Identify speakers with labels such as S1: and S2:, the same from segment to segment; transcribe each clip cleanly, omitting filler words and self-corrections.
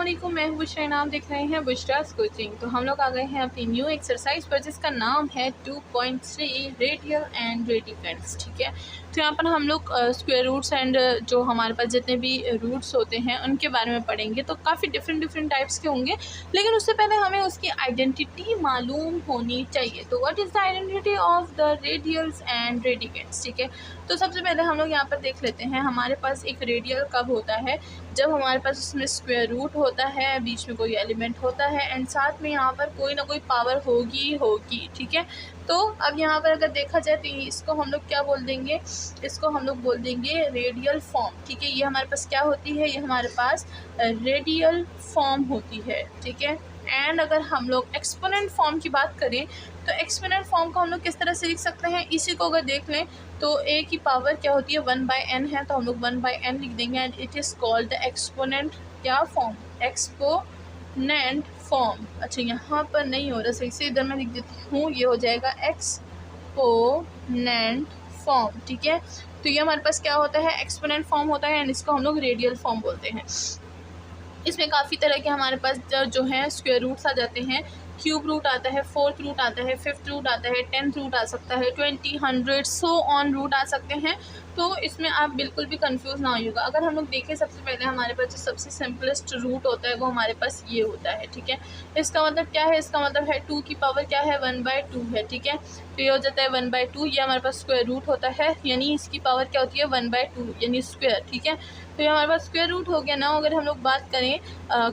S1: अस्सलामुअलैकुम, मैं हूँ बुशरा, आप देख रहे हैं बुशरास कोचिंग। तो हम लोग आ गए हैं अपनी न्यू एक्सरसाइज पर जिसका नाम है 2.3 रेडियल एंड रेडिकेंड्स। ठीक है, तो यहाँ पर हम लोग स्क्वायर रूट्स एंड जो हमारे पास जितने भी रूट्स होते हैं उनके बारे में पढ़ेंगे। तो काफ़ी डिफरेंट टाइप्स के होंगे, लेकिन उससे पहले हमें उसकी आइडेंटिटी मालूम होनी चाहिए। तो what is the identity of the radials and radicands. ठीक है, तो सबसे पहले हम लोग यहाँ पर देख लेते हैं हमारे पास एक रेडियल कब होता है, जब हमारे पास उसमें स्क्वायर रूट होता है, बीच में कोई एलिमेंट होता है एंड साथ में यहाँ पर कोई ना कोई पावर होगी। ठीक है, तो अब यहाँ पर अगर देखा जाए तो इसको हम लोग क्या बोल देंगे, इसको हम लोग बोल देंगे रेडियल फॉर्म। ठीक है, ये हमारे पास क्या होती है, ये हमारे पास रेडियल फॉर्म होती है। ठीक है, एंड अगर हम लोग एक्सपोनेंट फॉर्म की बात करें तो एक्सपोनेंट फॉर्म को हम लोग किस तरह से लिख सकते हैं, इसी को अगर देख लें तो a की पावर क्या होती है 1/n है, तो हम लोग 1/n लिख देंगे and it is called the exponent क्या फॉर्म, एक्सपोनेंट फॉर्म। अच्छा, यहाँ पर नहीं हो रहा सही से, इधर मैं लिख देती हूँ, ये हो जाएगा एक्सपोनेंट फॉर्म। ठीक है, तो ये हमारे पास क्या होता है, एक्सपोनेंट फॉर्म होता है एंड इसको हम लोग रेडियल फॉर्म बोलते हैं। इसमें काफ़ी तरह के हमारे पास जो हैं स्क्वायर रूट्स आ जाते हैं, क्यूब रूट आता है, फोर्थ रूट आता है, फिफ्थ रूट आता है, 10th रूट आ सकता है, 20, 100 सो ऑन रूट आ सकते हैं। तो इसमें आप बिल्कुल भी कंफ्यूज ना होइएगा। अगर हम लोग देखें सबसे पहले हमारे पास जो सबसे सिंपलेस्ट रूट होता है वो हमारे पास ये होता है। ठीक है, इसका मतलब क्या है, इसका मतलब है 2 की पावर क्या है 1/2 है। ठीक है, तो ये हो जाता है 1/2, ये हमारे पास स्क्वायर रूट होता है, यानी इसकी पावर क्या होती है 1/2 यानी स्क्वायर। ठीक है, तो ये हमारे पास स्क्वायर रूट हो गया ना। अगर हम लोग बात करें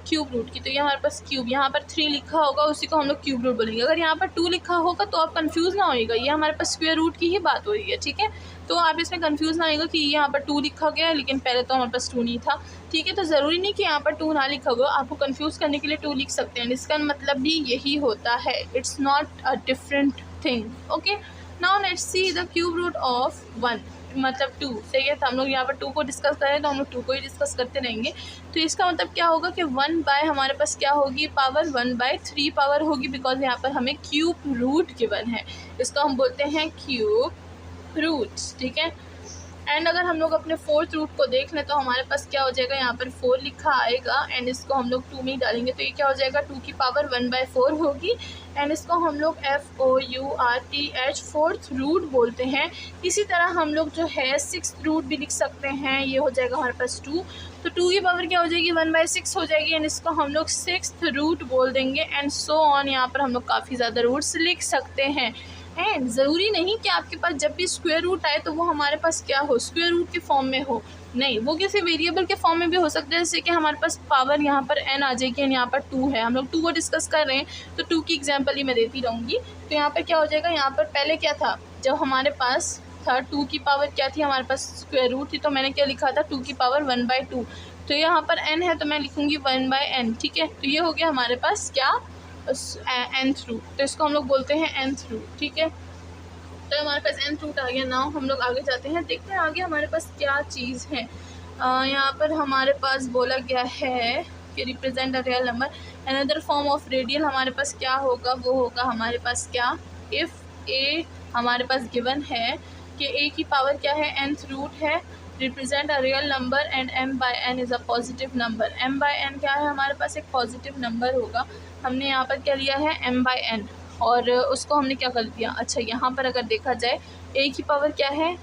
S1: क्यूब रूट की, तो ये हमारे पास क्यूब, यहाँ पर 3 लिखा होगा उसी को हम लोग क्यूब रूट बोलेंगे। अगर यहाँ पर 2 लिखा होगा तो आप कंफ्यूज ना होइएगा, ये हमारे पास स्क्वायर रूट की ही बात हो रही है। ठीक है, तो आप इसमें कंफ्यूज ना होइएगा कि यहाँ पर 2 लिखा गया है लेकिन पहले तो हमारे पास 2 नहीं था। ठीक है, तो ज़रूरी नहीं कि यहाँ पर 2 ना लिखा गया, आपको कंफ्यूज करने के लिए 2 लिख सकते हैं, इसका मतलब भी यही होता है, it's not a different thing. Okay, now let's see the cube root of 1 मतलब 2। सही है, तो हम लोग यहाँ पर 2 को डिस्कस करें तो हम लोग 2 को ही डिस्कस करते रहेंगे। तो इसका मतलब क्या होगा कि 1 बाय हमारे पास क्या होगी पावर 1/3 पावर होगी, बिकॉज यहाँ पर हमें क्यूब रूट गिवन है, इसको हम बोलते हैं क्यूब रूट्स। ठीक है, एंड अगर हम लोग अपने फोर्थ रूट को देख लें तो हमारे पास क्या हो जाएगा, यहाँ पर 4 लिखा आएगा एंड इसको हम लोग 2 में ही डालेंगे तो ये क्या हो जाएगा 2 की पावर 1/4 होगी एंड इसको हम लोग FOURTH फोर्थ रूट बोलते हैं। इसी तरह हम लोग जो है 6th रूट भी लिख सकते हैं, ये हो जाएगा हमारे पास 2, तो 2 की पावर क्या हो जाएगी 1/6 हो जाएगी एंड इसको हम लोग 6th रूट बोल देंगे एंड सो ऑन। यहाँ पर हम लोग काफ़ी ज़्यादा रूट्स लिख सकते हैं एंड ज़रूरी नहीं कि आपके पास जब भी स्क्वायर रूट आए तो वो हमारे पास क्या हो, स्क्वायर रूट के फॉर्म में हो, नहीं, वो किसी वेरिएबल के फॉर्म में भी हो सकता है। जैसे कि हमारे पास पावर यहाँ पर n आ जाएगी एंड यहाँ पर 2 है, हम लोग 2 को डिस्कस कर रहे हैं तो 2 की एग्जांपल ही मैं देती रहूँगी। तो यहाँ पर क्या हो जाएगा, यहाँ पर पहले क्या था, जब हमारे पास था 2 की पावर क्या थी, हमारे पास स्क्वायर रूट थी, तो मैंने क्या लिखा था 2 की पावर 1/2, तो यहाँ पर n है तो मैं लिखूँगी 1/n। ठीक है, तो ये हो गया हमारे पास क्या nth रूट, तो इसको हम लोग बोलते हैं nth रूट। ठीक है, तो हमारे पास nth रूट आ गया। नाउ हम लोग आगे जाते हैं, देखते हैं आगे हमारे पास क्या चीज़ है। यहाँ पर हमारे पास बोला गया है कि represent a real number, another form of radial हमारे पास क्या होगा, वो होगा हमारे पास क्या, इफ़ a हमारे पास गिवन है कि a की पावर क्या है nth रूट है, represent a real number and m/n is a positive number. m/n क्या है, हमारे पास एक पॉजिटिव नंबर होगा, हमने यहाँ पर क्या लिया है m/n और उसको हमने क्या कर दिया। अच्छा, यहाँ पर अगर देखा जाए a की पावर क्या है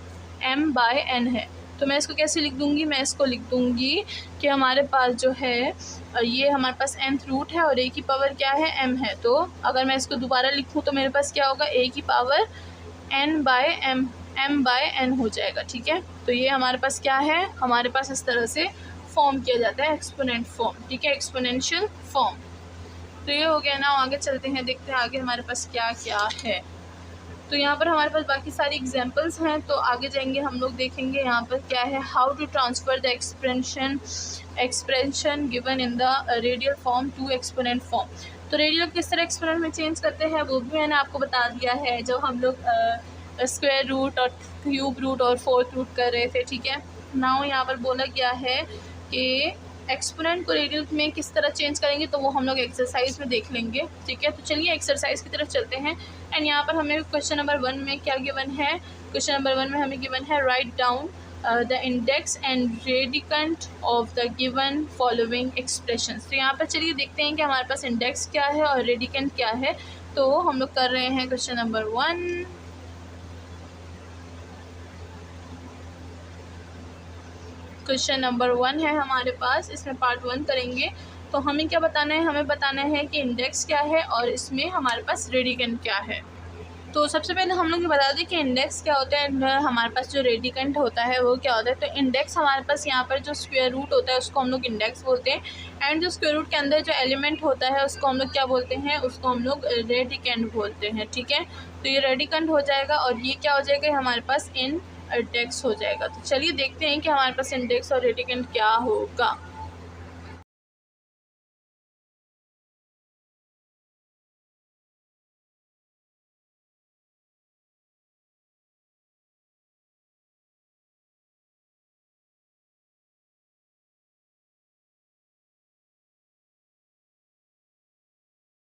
S1: m/n है, तो मैं इसको कैसे लिख दूँगी, मैं इसको लिख दूँगी कि हमारे पास जो है ये हमारे पास nth रूट है और a की पावर क्या है m है, तो अगर मैं इसको दोबारा लिखूँ तो मेरे पास क्या होगा a की पावर m/n हो जाएगा। ठीक है, तो ये हमारे पास क्या है, हमारे पास इस तरह से फॉर्म किया जाता है एक्सपोनेंट फॉर्म। ठीक है, एक्सपोनेंशियल फॉर्म। तो ये हो गया ना, आगे चलते हैं, देखते हैं आगे हमारे पास क्या क्या है। तो यहाँ पर हमारे पास बाकी सारी एग्जांपल्स हैं, तो आगे जाएंगे हम लोग देखेंगे यहाँ पर क्या है, how to transfer the expression given in the radial form to exponent form. तो रेडियल किस तरह एक्सपोनेंट में चेंज करते हैं वो भी मैंने आपको बता दिया है जब हम लोग स्क्वायर रूट और क्यूब रूट और फोर्थ रूट कर रहे थे। ठीक है, नाउ यहाँ पर बोला गया है कि एक्सपोनेंट को रेडियल में किस तरह चेंज करेंगे, तो वो हम लोग एक्सरसाइज में देख लेंगे। ठीक है, तो चलिए एक्सरसाइज की तरफ चलते हैं एंड यहाँ पर हमें क्वेश्चन नंबर 1 में क्या गिवन है, क्वेश्चन नंबर 1 में हमें गिवन है write down the index and radicand of the given following expressions. तो यहाँ पर चलिए देखते हैं कि हमारे पास इंडेक्स क्या है और रेडिकंट क्या है। तो हम लोग कर रहे हैं क्वेश्चन नंबर 1। क्वेश्चन नंबर 1 है हमारे पास, इसमें पार्ट 1 करेंगे। तो हमें क्या बताना है, हमें बताना है कि इंडेक्स क्या है और इसमें हमारे पास रेडिकंट क्या है। तो सबसे पहले हम लोग ये बता दें कि इंडेक्स क्या होता है, हमारे पास जो रेडिकंट होता है वो क्या होता है। तो इंडेक्स हमारे पास यहाँ पर जो स्क्वायर रूट होता है उसको हम लोग इंडेक्स बोलते हैं, एंड जो स्क्वायर रूट के अंदर जो एलिमेंट होता है उसको हम लोग क्या बोलते हैं, उसको हम लोग रेडिकंट बोलते हैं। ठीक है, तो ये रेडिकंट हो जाएगा और ये क्या हो जाएगा, हमारे पास इंडेक्स हो जाएगा। तो चलिए देखते हैं कि हमारे पास इंडेक्स और रेडिकंट क्या होगा।